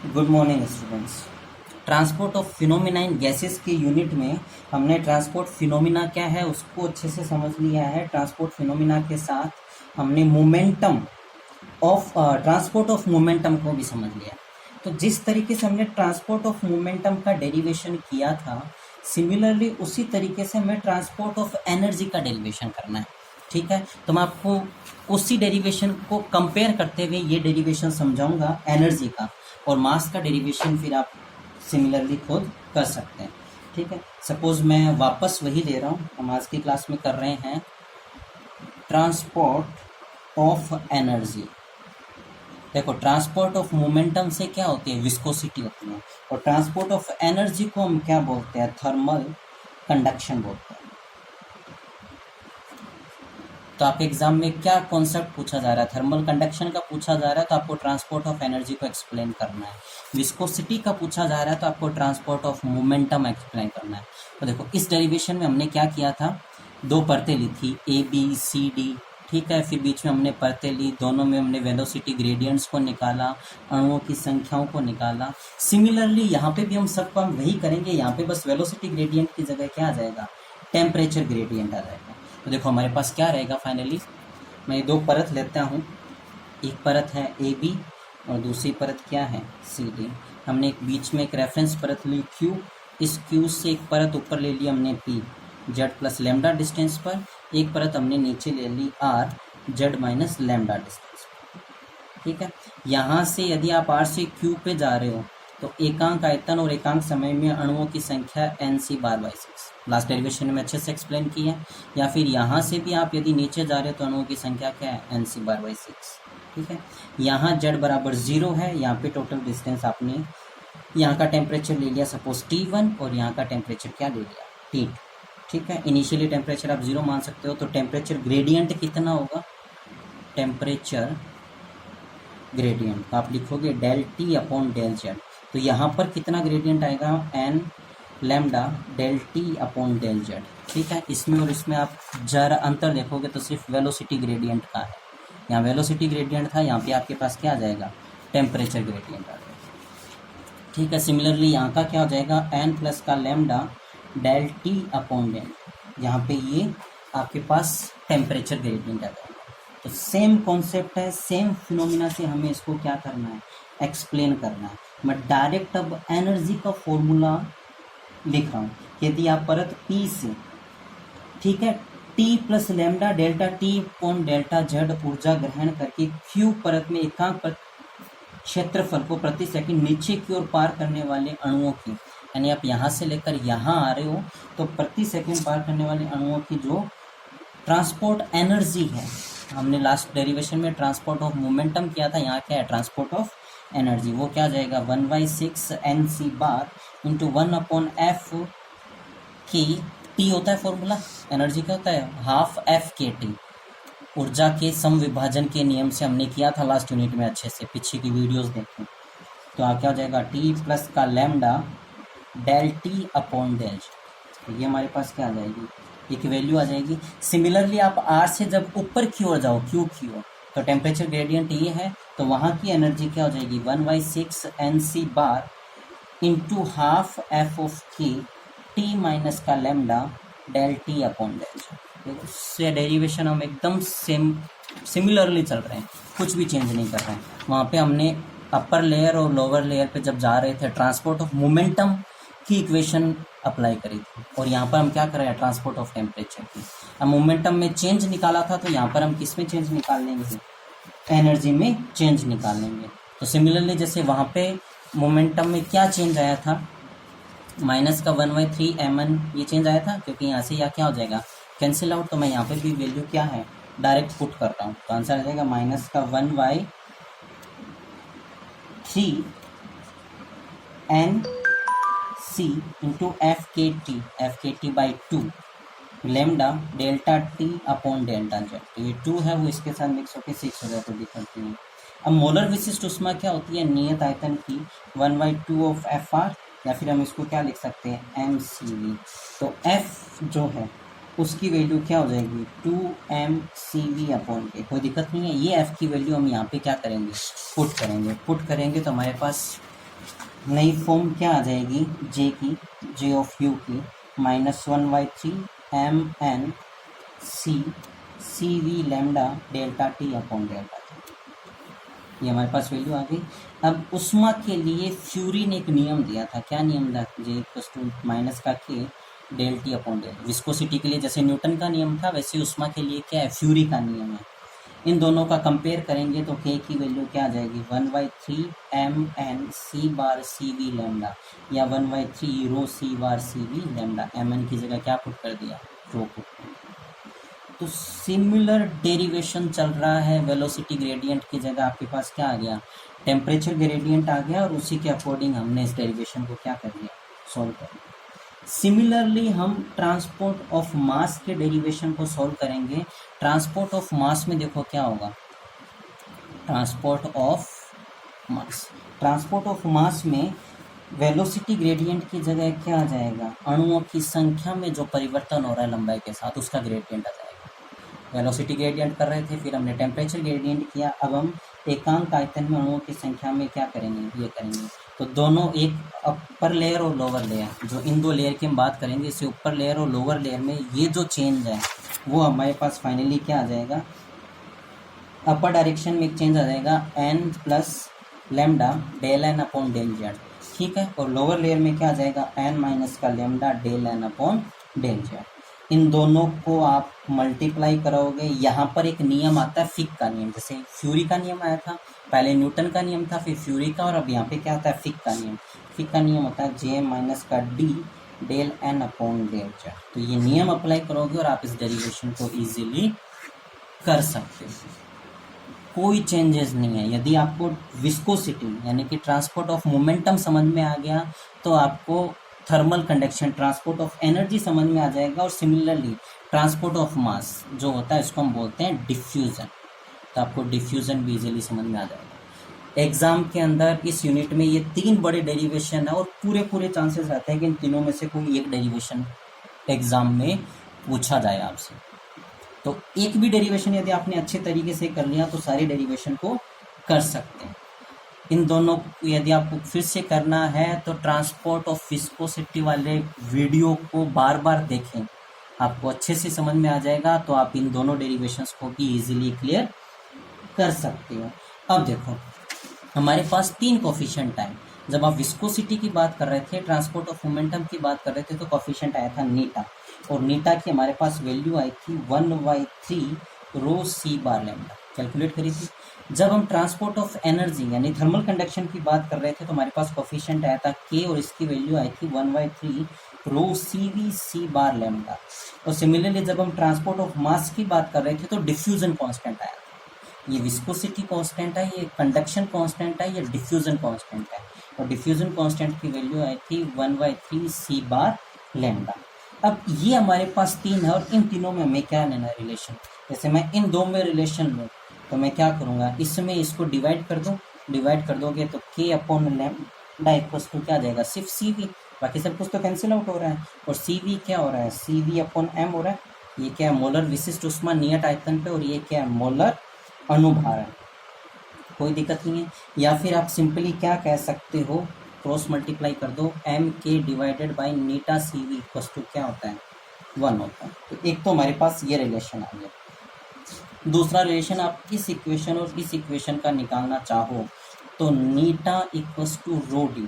Good morning students. Transport of phenomena in gases के unit में हमने ट्रांसपोर्ट फिनोमिना क्या है उसको अच्छे से समझ लिया है। ट्रांसपोर्ट फिनोमिना के साथ हमने momentum of transport of momentum को भी समझ लिया। तो जिस तरीके से हमने ट्रांसपोर्ट ऑफ मोमेंटम का डेरिवेशन किया था, सिमिलरली उसी तरीके से हमें ट्रांसपोर्ट ऑफ एनर्जी का डेरिवेशन करना है। ठीक है, तो मैं आपको उसी डेरिवेशन को कंपेयर करते हुए ये डेरिवेशन समझाऊंगा एनर्जी का, और मास का डेरिवेशन फिर आप सिमिलरली खुद कर सकते हैं। ठीक है, सपोज मैं वापस वही ले रहा हूँ, हम आज की क्लास में कर रहे हैं ट्रांसपोर्ट ऑफ एनर्जी। देखो, ट्रांसपोर्ट ऑफ मोमेंटम से क्या होती है, विस्कोसिटी होती है, और ट्रांसपोर्ट ऑफ एनर्जी को हम क्या बोलते हैं, थर्मल कंडक्शन बोलते हैं। तो आपके एग्जाम में क्या कॉन्सेप्ट पूछा जा रहा है, थर्मल कंडक्शन का पूछा जा रहा है तो आपको ट्रांसपोर्ट ऑफ एनर्जी को एक्सप्लेन करना है। विस्कोसिटी का पूछा जा रहा है तो आपको ट्रांसपोर्ट ऑफ मोमेंटम एक्सप्लेन करना है। तो देखो, इस डेरिवेशन में हमने क्या किया था, दो परतें ली थी ए बी सी डी। ठीक है, फिर बीच में हमने परतें ली, दोनों में हमने वेलोसिटी ग्रेडियंट्स को निकाला, अणुओं की संख्याओं को निकाला। सिमिलरली यहाँ पे भी हम सब काम वही करेंगे। यहाँ पे बस वेलोसिटी ग्रेडियंट की जगह क्या आ जाएगा, टेम्परेचर ग्रेडियंट आ जाएगा। तो देखो हमारे पास क्या रहेगा फाइनली, मैं दो परत लेता हूँ, एक परत है ए बी और दूसरी परत क्या है सी डी। हमने एक बीच में एक रेफरेंस परत ली क्यू, इस क्यू से एक परत ऊपर ले ली हमने P Z plus lambda distance पर, एक परत हमने नीचे ले ली R Z minus lambda distance पर। ठीक है, यहाँ से यदि आप आर से क्यू पे जा रहे हो तो एकांक आयतन और एकांक समय में अणुओं की संख्या N C bar by 6, last derivation में अच्छे से एक्सप्लेन की है। या फिर यहाँ से भी आप यदि नीचे जा रहे हो तो अणुओं की संख्या क्या है, एन सी बार बाई 6। ठीक है, यहाँ जेड बराबर 0 है, यहाँ पे टोटल डिस्टेंस आपने यहाँ का टेम्परेचर ले लिया सपोज T1 और यहाँ का टेम्परेचर क्या ले लिया T2। ठीक है, इनिशियली टेम्परेचर आप 0 मान सकते हो, तो टेम्परेचर ग्रेडियंट कितना होगा, टेम्परेचर ग्रेडियंट आप लिखोगे del T upon del Z. तो यहाँ पर कितना ग्रेडियंट आएगा, N lambda del T upon del Z. ठीक है, इसमें और इसमें आप जरा अंतर देखोगे तो सिर्फ वेलोसिटी ग्रेडियंट का है। यहाँ वेलोसिटी ग्रेडियंट था, यहाँ पे आपके पास क्या आ जाएगा, टेम्परेचर ग्रेडियंट आ जाएगा। ठीक है, सिमिलरली यहाँ का क्या हो जाएगा, एन प्लस का lambda del T upon del, यहाँ पे ये आपके पास टेम्परेचर ग्रेडियंट आ जाएगा। तो सेम कॉन्सेप्ट है, सेम फिनोमिना से हमें इसको क्या करना है, एक्सप्लेन करना है। मैं डायरेक्ट अब एनर्जी का फॉर्मूला लिख रहा हूँ। यदि आप परत P से, ठीक है, T plus lambda delta T upon delta Z ऊर्जा ग्रहण करके Q परत में एकांक क्षेत्रफल को प्रति सेकंड नीचे की ओर पार करने वाले अणुओं की, यानी आप यहाँ से लेकर यहाँ आ रहे हो तो प्रति सेकंड पार करने वाले अणुओं की जो ट्रांसपोर्ट एनर्जी है, हमने लास्ट डेरिवेशन में ट्रांसपोर्ट ऑफ मोमेंटम किया था, यहाँ क्या है, ट्रांसपोर्ट ऑफ एनर्जी। वो क्या जाएगा, 1/6 N C bar into 1/f की, टी होता है फॉर्मूला एनर्जी का, होता है हाफ एफ के टी। ऊर्जा के सम विभाजन के नियम से हमने किया था लास्ट यूनिट में, अच्छे से पीछे की वीडियोस देखें। तो आप क्या हो जाएगा, टी प्लस का lambda del T upon del, तो ये हमारे पास क्या आ जाएगी, एक वैल्यू आ जाएगी। सिमिलरली आप आर से जब ऊपर की ओर जाओ, क्यू की ओर, तो टेम्परेचर ग्रेडियंट ये है, तो वहाँ की एनर्जी क्या हो जाएगी, 1/6 N C bar into half F of की टी माइनस का lambda del T upon del. उससे डेरिवेशन हम एकदम सिमिलरली चल रहे हैं, कुछ भी चेंज नहीं कर रहे हैं। वहाँ पे हमने अपर लेयर और लोअर लेयर पे जब जा रहे थे ट्रांसपोर्ट ऑफ मोमेंटम की इक्वेशन अप्लाई करी थी, और यहाँ पर हम क्या कर रहे हैं, ट्रांसपोर्ट ऑफ टेम्परेचर की। अब मोमेंटम में चेंज निकाला था, तो यहाँ पर हम किस में चेंज निकाल लेंगे, एनर्जी में चेंज निकाल लेंगे। तो सिमिलरली जैसे वहाँ पे मोमेंटम में क्या चेंज आया था, माइनस का 1/3 mn ये चेंज आया था, क्योंकि यहाँ से यह क्या हो जाएगा, कैंसिल आउट। तो मैं यहाँ पे भी वैल्यू क्या है डायरेक्ट पुट करता हूँ, तो आंसर आ जाएगा माइनस का 1/3 एन सी इंटू एफ के T by 2 lambda delta T upon delta Z. तो ये 2 है, वो इसके साथ मिक्स होकर 6 हो जाता है, दिखाती है। अब मोलर विशिष्ट ऊष्मा क्या होती है, नियत आयतन की 1/2 ऑफ एफ आर, या फिर हम इसको क्या लिख सकते हैं, एम सी वी। तो एफ जो है उसकी वैल्यू क्या हो जाएगी, 2mCV अपॉन के, कोई दिक्कत नहीं है। ये एफ की वैल्यू हम यहाँ पे क्या करेंगे, पुट करेंगे तो हमारे पास नई फॉर्म क्या आ जाएगी, जे की, जे ऑफ यू की -1/3 mn C C V lambda delta T upon delta, ये हमारे पास वैल्यू आ गई। अब उष्मा के लिए फ्यूरी ने एक नियम दिया था, क्या नियम था, जे इक्वल्स टू माइनस का K del T upon del. Viscosity के लिए जैसे न्यूटन का नियम था, वैसे उष्मा के लिए क्या है, फ्यूरी का नियम है। इन दोनों का कंपेयर करेंगे तो के की वैल्यू क्या आ जाएगी, 1/3 mn C bar C V lambda, या 1/3 rho C bar C V lambda. mn की जगह क्या पुट कर दिया, रो पुट कर दिया। तो सिमिलर डेरिवेशन चल रहा है, वेलोसिटी ग्रेडियंट की जगह आपके पास क्या आ गया, टेम्परेचर ग्रेडियंट आ गया, और उसी के अकॉर्डिंग हमने इस डेरिवेशन को क्या कर दिया, सॉल्व कर दिया। सिमिलरली हम ट्रांसपोर्ट ऑफ मास के डेरिवेशन को सॉल्व करेंगे। ट्रांसपोर्ट ऑफ मास में देखो क्या होगा, transport of mass, transport of mass में वेलोसिटी ग्रेडियंट की जगह क्या आ जाएगा, अणुओं की संख्या में जो परिवर्तन हो रहा है लंबाई के साथ, उसका ग्रेडियंट आ जाएगा। वेलोसिटी ग्रेडियंट कर रहे थे, फिर हमने टेम्परेचर ग्रेडियंट किया, अब हम एकांक आयतन में अणुओं की संख्या में क्या करेंगे, ये करेंगे। तो दोनों, एक अपर लेयर और लोअर लेयर, जो इन दो लेयर की हम बात करेंगे, इससे ऊपर लेयर और लोअर लेयर में ये जो चेंज है वो हमारे पास फाइनली क्या आ जाएगा, अपर डायरेक्शन में एक चेंज आ जाएगा n plus lambda del N upon del Z, ठीक है। और लोअर लेयर में क्या आ जाएगा, n माइनस का lambda del N upon del Z. इन दोनों को आप मल्टीप्लाई करोगे, यहाँ पर एक नियम आता है फिक का नियम, जैसे फ्यूरी का नियम आया था, पहले न्यूटन का नियम था, फिर फ्यूरी का, और अब यहाँ पे क्या आता है, फिक का नियम। फिक का नियम होता है जे माइनस का D del N upon del Z. तो ये नियम अप्लाई करोगे और आप इस डेरिवेशन को इजीली कर सकते हो, कोई चेंजेस नहीं है। यदि आपको विस्कोसिटी यानी कि ट्रांसपोर्ट ऑफ मोमेंटम समझ में आ गया, तो आपको thermal conduction, transport of energy समझ में आ जाएगा। और सिमिलरली ट्रांसपोर्ट ऑफ मास जो होता है, इसको हम बोलते हैं डिफ्यूजन, तो आपको डिफ्यूजन भी इजीली समझ में आ जाएगा। एग्जाम के अंदर इस यूनिट में ये 3 बड़े डेरिवेशन है, और पूरे चांसेस रहते हैं कि इन तीनों में से कोई एक डेरिवेशन एग्जाम में पूछा जाए आपसे। तो एक भी डेरिवेशन यदि आपने अच्छे तरीके से कर लिया तो सारे डेरिवेशन को कर सकते हैं। इन दोनों को यदि आपको फिर से करना है तो ट्रांसपोर्ट ऑफ विस्कोसिटी वाले वीडियो को बार बार देखें, आपको अच्छे से समझ में आ जाएगा। तो आप इन दोनों डेरिवेशंस को भी इजीली क्लियर कर सकते हो। अब देखो, हमारे पास 3 कोफिशिएंट आए। जब आप विस्कोसिटी की बात कर रहे थे, ट्रांसपोर्ट ऑफ मोमेंटम की बात कर रहे थे, तो कोफिशिएंट आया था नीटा, और नीटा की हमारे पास वैल्यू आई थी 1/3 रो सी बार लेमडा, कैलकुलेट करी थी। जब हम ट्रांसपोर्ट ऑफ एनर्जी यानी थर्मल कंडक्शन की बात कर रहे थे, तो हमारे पास कोफिशिएंट आया था के, और इसकी वैल्यू आई थी 1/3 rho C we C bar lambda. और सिमिलरली जब हम ट्रांसपोर्ट ऑफ मास की बात कर रहे थे, तो डिफ्यूजन कांस्टेंट आया था। ये विस्कोसिटी कांस्टेंट है, ये कंडक्शन कांस्टेंट है, ये डिफ्यूजन कांस्टेंट है। और डिफ्यूजन कांस्टेंट की वैल्यू आई थी 1/3 सी बार लेमडा। अब ये हमारे पास 3 है, और इन तीनों में हमें क्या लेना है, रिलेशन। जैसे मैं इन 2 में रिलेशन लूँ तो मैं क्या करूँगा, इसमें इसको डिवाइड कर दूँ, डिवाइड कर दोगे तो के अपॉन लेमडा इक्वल्स टू क्या आ जाएगा, सिर्फ सी वी, बाकी सब कुछ तो कैंसिल आउट हो रहा है। और सी वी क्या हो रहा है, सी वी अपॉन एम हो रहा है। ये क्या है, मोलर विशिष्ट उष्मा नियत आयतन पे, और ये क्या है, मोलर अणुभार है, कोई दिक्कत नहीं है। या फिर आप सिंपली क्या कह सकते हो, क्रॉस मल्टीप्लाई कर दो, एम के डिवाइडेड बाई नीटा सी वी इक्वल्स टू क्या होता है, 1 होता है। तो एक तो हमारे पास ये रिलेशन आ गया। दूसरा रिलेशन, आप इस इक्वेशन और इस इक्वेशन का निकालना चाहो तो नीटा इक्वल्स टू रो डी,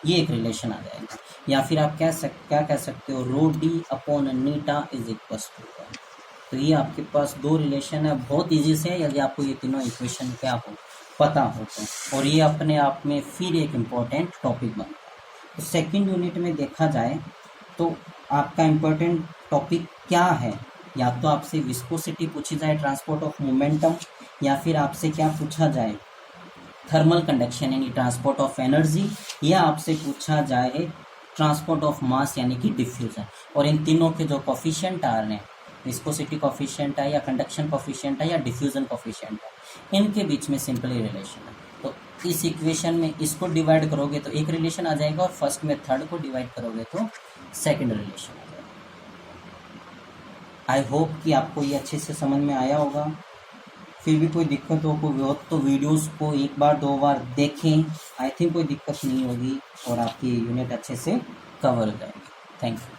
ये एक रिलेशन आ जाएगा। या फिर आप क्या कह सकते हो, rho D upon eta is equals to 1। तो ये आपके पास 2 रिलेशन है, बहुत ईजी से, यदि आपको ये तीनों इक्वेशन क्या हो पता हो तो। और ये अपने आप में फिर एक इम्पोर्टेंट टॉपिक बनता है। तो सेकंड यूनिट में देखा जाए तो आपका इम्पोर्टेंट टॉपिक क्या है, या तो आपसे विस्कोसिटी पूछी जाए, ट्रांसपोर्ट ऑफ मोमेंटम, या फिर आपसे क्या पूछा जाए, थर्मल कंडक्शन यानी ट्रांसपोर्ट ऑफ एनर्जी, या आपसे पूछा जाए ट्रांसपोर्ट ऑफ मास यानी कि डिफ्यूजन। और इन तीनों के जो कोफिशिएंट आ रहे हैं, विस्कोसिटी कोफिशिएंट है, या कंडक्शन कोफिशिएंट है, या डिफ्यूजन कोफिशिएंट है, इनके बीच में सिंपली रिलेशन है। तो इस इक्वेशन में इसको डिवाइड करोगे तो एक रिलेशन आ जाएगा, और फर्स्ट में थर्ड को डिवाइड करोगे तो सेकंड रिलेशन आ जाएगा। आई होप कि आपको ये अच्छे से समझ में आया होगा। फिर भी कोई दिक्कत हो तो वीडियोस को एक बार 2 बार देखें, आई थिंक कोई दिक्कत नहीं होगी और आपकी यूनिट अच्छे से कवर हो जाएगी। Thank you.